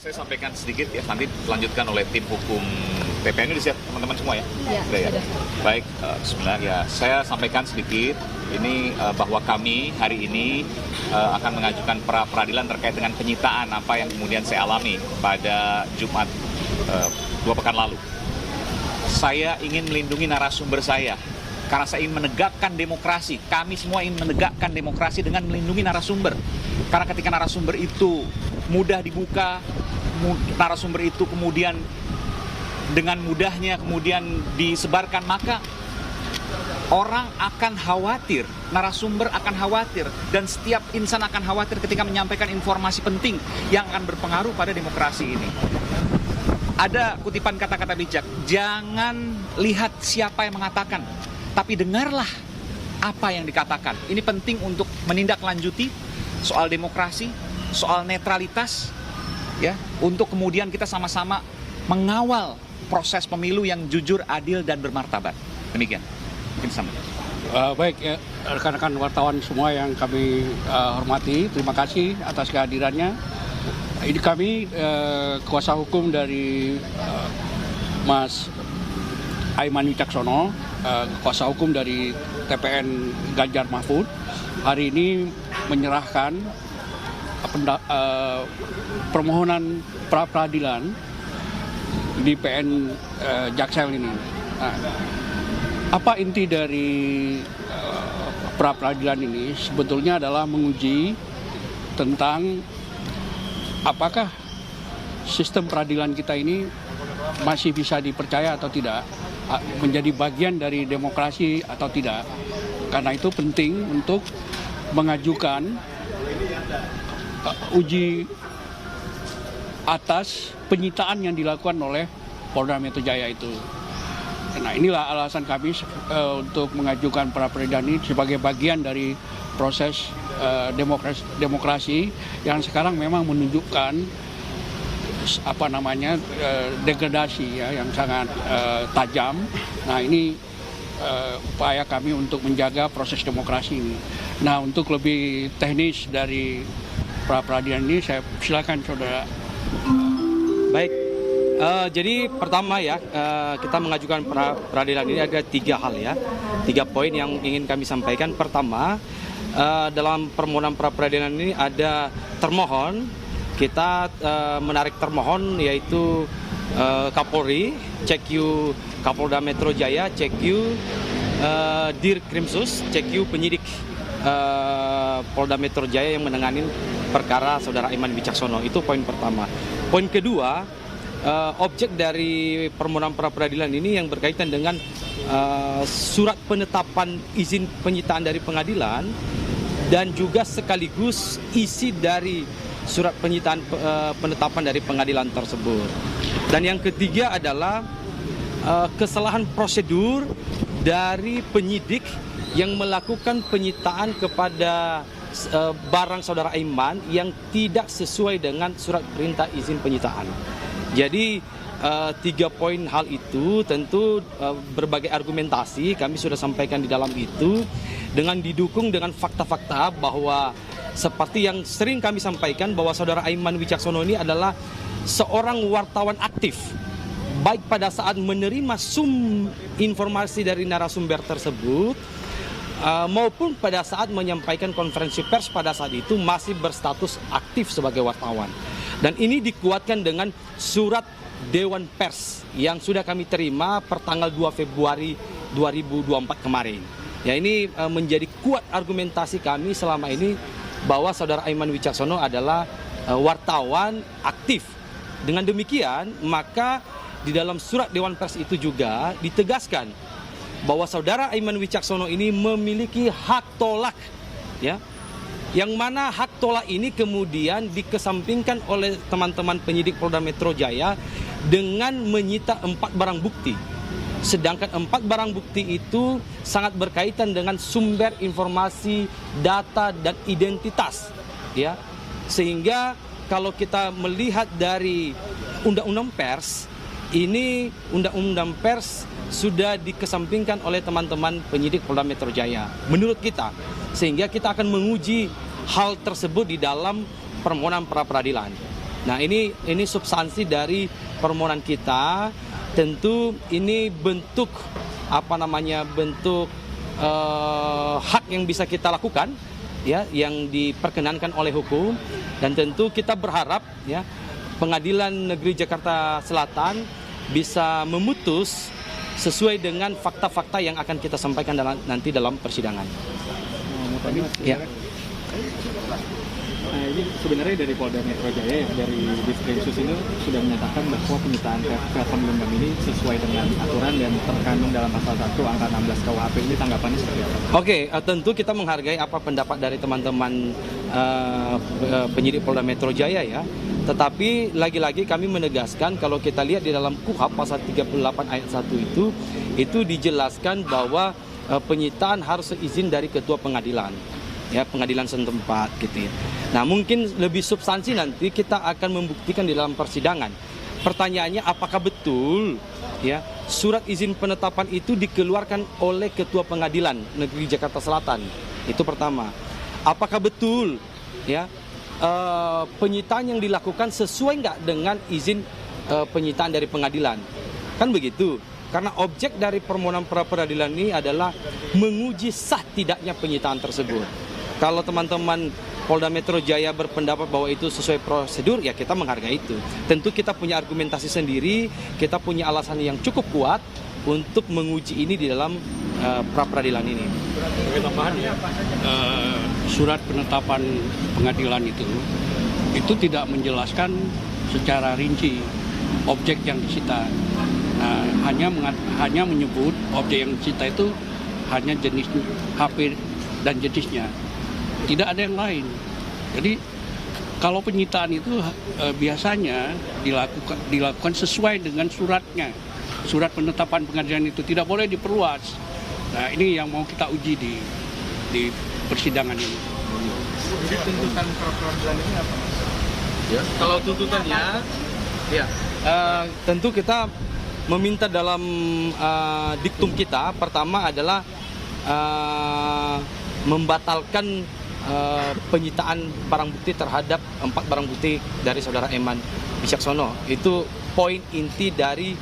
Saya sampaikan sedikit ya, nanti dilanjutkan oleh tim hukum TPN. Ini siap teman-teman semua ya? Ya, ya. sudah. Baik, bismillah ya. Saya sampaikan sedikit ini bahwa kami hari ini akan mengajukan pra peradilan terkait dengan penyitaan apa yang kemudian saya alami pada Jumat 2 pekan lalu. Saya ingin melindungi narasumber saya karena saya ingin menegakkan demokrasi. Kami semua ingin menegakkan demokrasi dengan melindungi narasumber. Karena ketika narasumber itu mudah dibuka, narasumber itu kemudian dengan mudahnya kemudian disebarkan, maka orang akan khawatir, narasumber akan khawatir, dan setiap insan akan khawatir ketika menyampaikan informasi penting yang akan berpengaruh pada demokrasi ini. Ada kutipan kata-kata bijak, jangan lihat siapa yang mengatakan, tapi dengarlah apa yang dikatakan. Ini penting untuk menindaklanjuti soal demokrasi, soal netralitas, ya, untuk kemudian kita sama-sama mengawal proses pemilu yang jujur, adil, dan bermartabat. Demikian. Mungkin sama. Baik, ya, rekan-rekan wartawan semua yang kami hormati, terima kasih atas kehadirannya. Ini kami kuasa hukum dari Mas Aiman Wicaksono, kuasa hukum dari TPN Ganjar Mahfud, hari ini menyerahkan permohonan pra peradilan di PN Jaksel ini. Nah, apa inti dari pra peradilan ini? Sebetulnya adalah menguji tentang apakah sistem peradilan kita ini masih bisa dipercaya atau tidak, menjadi bagian dari demokrasi atau tidak. Karena itu penting untuk mengajukan uji atas penyitaan yang dilakukan oleh Polda Metro Jaya itu. Nah, inilah alasan kami untuk mengajukan pra peradilan ini sebagai bagian dari proses demokrasi yang sekarang memang menunjukkan degradasi ya, yang sangat tajam. Nah, ini upaya kami untuk menjaga proses demokrasi ini. Nah, untuk lebih teknis dari pra peradilan ini, saya silakan saudara. Baik, jadi pertama ya, kita mengajukan pra peradilan ini ada 3 hal ya, 3 poin yang ingin kami sampaikan. Pertama, dalam permohonan pra peradilan ini ada termohon, kita menarik termohon yaitu Kapolri, CQ Kapolda Metro Jaya, CQ Dirkrimsus, CQ penyidik Polda Metro Jaya yang menangani perkara saudara Aiman Wicaksono. Itu poin pertama. Poin kedua, objek dari permohonan pra peradilan ini yang berkaitan dengan surat penetapan izin penyitaan dari pengadilan dan juga sekaligus isi dari surat penyitaan penetapan dari pengadilan tersebut. Dan yang ketiga adalah kesalahan prosedur dari penyidik yang melakukan penyitaan kepada barang saudara Aiman yang tidak sesuai dengan surat perintah izin penyitaan. Jadi 3 poin hal itu tentu berbagai argumentasi kami sudah sampaikan di dalam itu dengan didukung dengan fakta-fakta bahwa seperti yang sering kami sampaikan bahwa saudara Aiman Wicaksono ini adalah seorang wartawan aktif, baik pada saat menerima informasi dari narasumber tersebut maupun pada saat menyampaikan konferensi pers pada saat itu masih berstatus aktif sebagai wartawan. Dan ini dikuatkan dengan surat Dewan Pers yang sudah kami terima per tanggal 2 Februari 2024 kemarin. Ya, ini menjadi kuat argumentasi kami selama ini bahwa saudara Aiman Wicaksono adalah wartawan aktif. Dengan demikian, maka di dalam surat Dewan Pers itu juga ditegaskan bahwa saudara Aiman Wicaksono ini memiliki hak tolak, ya, yang mana hak tolak ini kemudian dikesampingkan oleh teman-teman penyidik Polda Metro Jaya dengan menyita 4 barang bukti. Sedangkan 4 barang bukti itu sangat berkaitan dengan sumber informasi, data, dan identitas, ya. Sehingga kalau kita melihat dari Undang-Undang Pers, ini Undang-Undang Pers sudah dikesampingkan oleh teman-teman penyidik Polda Metro Jaya menurut kita, sehingga kita akan menguji hal tersebut di dalam permohonan pra peradilan. Nah, ini substansi dari permohonan kita. Tentu ini bentuk bentuk hak yang bisa kita lakukan, ya, yang diperkenankan oleh hukum. Dan tentu kita berharap, ya, Pengadilan Negeri Jakarta Selatan bisa memutus sesuai dengan fakta-fakta yang akan kita sampaikan nanti dalam persidangan. Ya. Ini sebenarnya dari Polda Metro Jaya, dari Diskrimsus ini sudah menyatakan bahwa penyitaan platform Gembang ini sesuai dengan aturan dan terkandung dalam pasal 1 angka 16 KUHP. Ini tanggapannya seperti apa? Oke, tentu kita menghargai apa pendapat dari teman-teman penyidik Polda Metro Jaya, ya. Tetapi lagi-lagi kami menegaskan kalau kita lihat di dalam KUHP pasal 38 ayat 1 itu dijelaskan bahwa penyitaan harus seizin dari ketua pengadilan, ya, pengadilan setempat gitu, ya. Nah, mungkin lebih substansi nanti kita akan membuktikan di dalam persidangan. Pertanyaannya, apakah betul, ya, surat izin penetapan itu dikeluarkan oleh ketua pengadilan negeri Jakarta Selatan? Itu pertama. Apakah betul, ya, penyitaan yang dilakukan sesuai nggak dengan izin penyitaan dari pengadilan? Kan begitu. Karena objek dari permohonan pra peradilan ini adalah menguji sah tidaknya penyitaan tersebut. Kalau teman-teman Polda Metro Jaya berpendapat bahwa itu sesuai prosedur, ya kita menghargai itu. Tentu kita punya argumentasi sendiri, kita punya alasan yang cukup kuat untuk menguji ini di dalam pra peradilan ini. Tambahannya, surat penetapan pengadilan itu tidak menjelaskan secara rinci objek yang disita. Hanya menyebut objek yang disita itu hanya jenis HP dan jenisnya. Tidak ada yang lain. Jadi kalau penyitaan itu biasanya dilakukan sesuai dengan suratnya. Surat penetapan pengadilan itu tidak boleh diperluas. Nah, ini yang mau kita uji di persidangan ini. Jadi tuntutan pra peradilan ini apa, Mas? Ya, kalau tuntutannya, ya, tentu kita meminta dalam diktum kita, pertama adalah membatalkan penyitaan barang bukti terhadap 4 barang bukti dari saudara Eman Wicaksono. Itu poin inti dari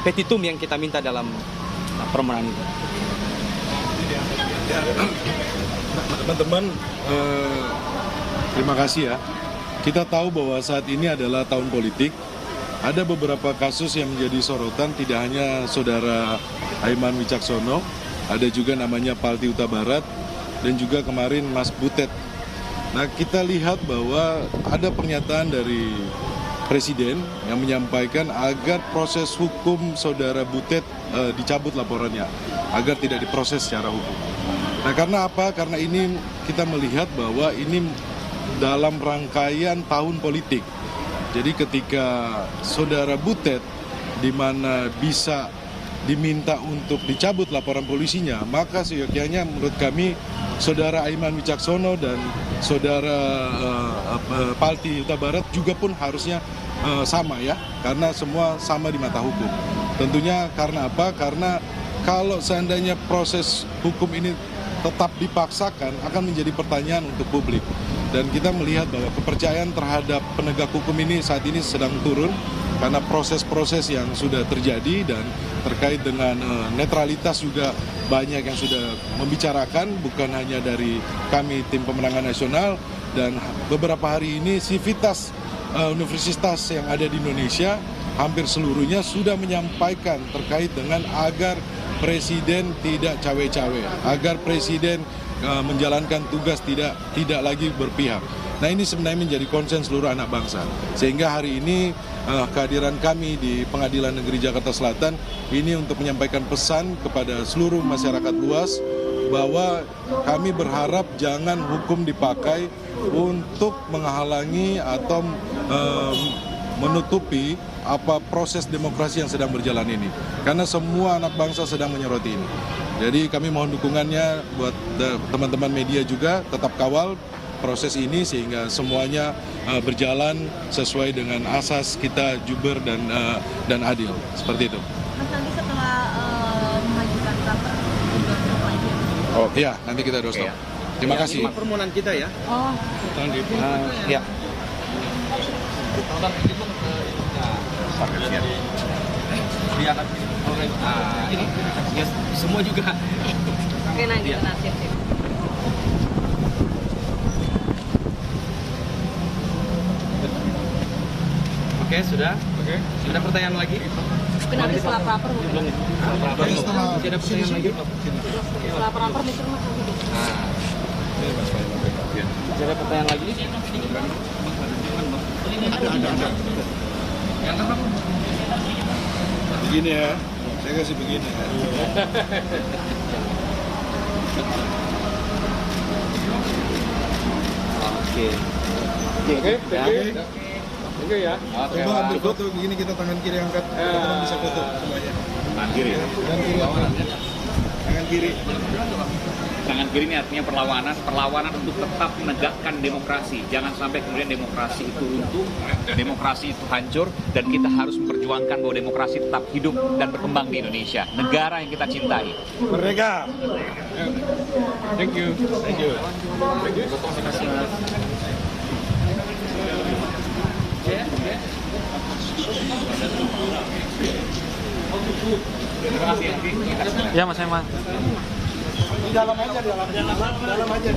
petitum yang kita minta dalam permohonan itu. Teman-teman, terima kasih, ya. Kita tahu bahwa saat ini adalah tahun politik. Ada beberapa kasus yang menjadi sorotan, tidak hanya saudara Aiman Wicaksono, ada juga namanya Palti Huta Barat, dan juga kemarin Mas Butet. Nah, kita lihat bahwa ada pernyataan dari Presiden yang menyampaikan agar proses hukum saudara Butet dicabut laporannya, agar tidak diproses secara hukum. Nah, karena apa? Karena ini kita melihat bahwa ini dalam rangkaian tahun politik. Jadi ketika saudara Butet di mana bisa diminta untuk dicabut laporan polisinya, maka seyogyanya menurut kami saudara Aiman Wicaksono dan saudara Palti Huta Barat juga pun harusnya sama, ya, karena semua sama di mata hukum. Tentunya karena apa? Karena kalau seandainya proses hukum ini tetap dipaksakan akan menjadi pertanyaan untuk publik. Dan kita melihat bahwa kepercayaan terhadap penegak hukum ini saat ini sedang turun karena proses-proses yang sudah terjadi, dan terkait dengan netralitas juga banyak yang sudah membicarakan, bukan hanya dari kami tim pemenangan nasional, dan beberapa hari ini sivitas universitas yang ada di Indonesia hampir seluruhnya sudah menyampaikan terkait dengan agar Presiden tidak cawe-cawe, agar Presiden menjalankan tugas tidak lagi berpihak. Nah, ini sebenarnya menjadi konsen seluruh anak bangsa. Sehingga hari ini kehadiran kami di Pengadilan Negeri Jakarta Selatan ini untuk menyampaikan pesan kepada seluruh masyarakat luas bahwa kami berharap jangan hukum dipakai untuk menghalangi atau menutupi proses demokrasi yang sedang berjalan ini. Karena semua anak bangsa sedang menyoroti ini. Jadi kami mohon dukungannya buat teman-teman media juga, tetap kawal proses ini sehingga semuanya berjalan sesuai dengan asas kita jujur dan adil. Seperti itu. Mas, nanti setelah mengajukan pra peradilan, Oh iya, nanti kita doorstop. Terima kasih. Permohonan kita ya. Oh, Ya. Ini ya, semua juga. oke, nah gitu, nah, siap. Oke, sudah. Oke. Ada pertanyaan lagi? Mungkin nanti setelah praper mungkin. Belum ya? Masih ada pertanyaan lagi? Setelah praper mungkin mas nanti deh. Masih ada pertanyaan lagi? Begini ya, saya kasih begini. Oke. Oke ya. Coba ambil foto begini, kita tangan kiri angkat, teman-teman bisa foto semuanya. Tangan kiri. Tangan kiri angkat. Tangan kiri. Tangan kiri ini artinya perlawanan untuk tetap menegakkan demokrasi. Jangan sampai kemudian demokrasi itu runtuh, demokrasi itu hancur, dan kita harus memperjuangkan bahwa demokrasi tetap hidup dan berkembang di Indonesia, negara yang kita cintai. Merdeka. Thank you. Thank you. Terima kasih. Ya, Mas Emma. Di dalam aja, dalam aja.